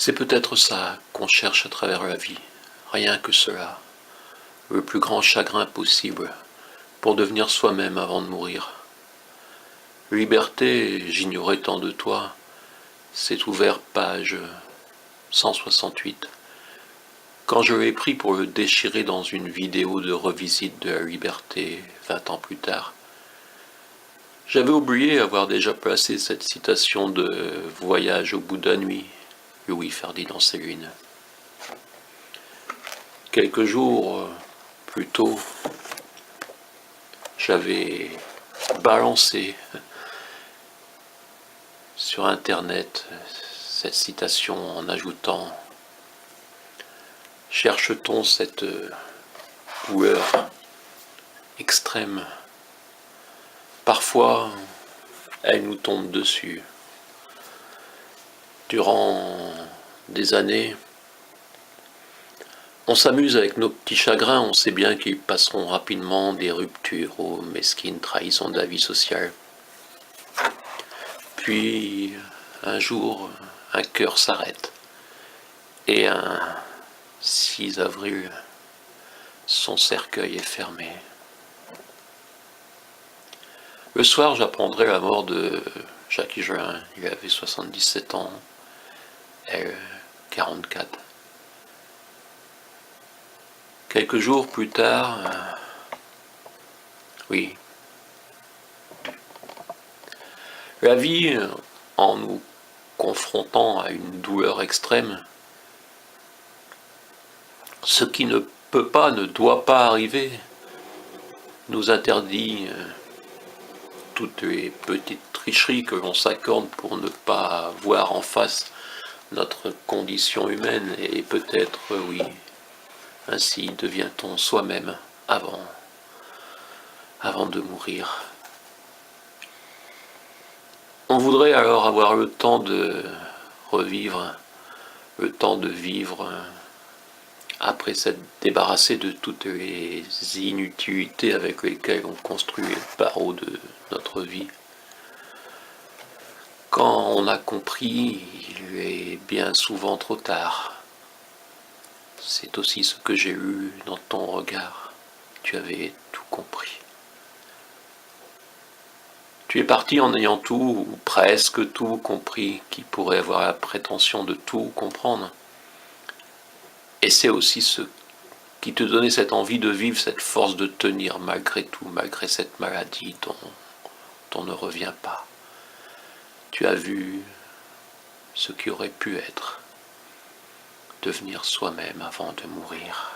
C'est peut-être ça qu'on cherche à travers la vie, rien que cela, le plus grand chagrin possible, pour devenir soi-même avant de mourir. Liberté, j'ignorais tant de toi, c'est ouvert page 168. Quand je l'ai pris pour le déchirer dans une vidéo de revisite de la liberté 20 ans plus tard, j'avais oublié avoir déjà placé cette citation de Voyage au bout de la nuit, Louis-Ferdinand Céline. Quelques jours plus tôt, j'avais balancé sur Internet cette citation en ajoutant « Cherche-t-on cette douleur extrême ? Parfois, elle nous tombe dessus. Durant des années, on s'amuse avec nos petits chagrins, on sait bien qu'ils passeront rapidement des ruptures aux mesquines trahisons de la vie sociale. Puis, un jour, un cœur s'arrête. Et un 6 avril, son cercueil est fermé. Le soir, j'apprendrai la mort de Jackie Gelin. Il avait 77 ans, elle 44. Quelques jours plus tard, oui, la vie, en nous confrontant à une douleur extrême, ce qui ne peut pas, ne doit pas arriver, nous interdit toutes les petites tricheries que l'on s'accorde pour ne pas voir en face notre condition humaine, et peut-être, oui, ainsi devient-on soi-même avant de mourir. On voudrait alors avoir le temps de revivre, le temps de vivre, après s'être débarrassé de toutes les inutilités avec lesquelles on construit les barreaux de notre vie. Quand on a compris, il est bien souvent trop tard. C'est aussi ce que j'ai lu dans ton regard. Tu avais tout compris. Tu es parti en ayant tout, ou presque tout compris, qui pourrait avoir la prétention de tout comprendre. Et c'est aussi ce qui te donnait cette envie de vivre, cette force de tenir malgré tout, malgré cette maladie dont on ne revient pas. Tu as vu ce qui aurait pu être, devenir soi-même avant de mourir.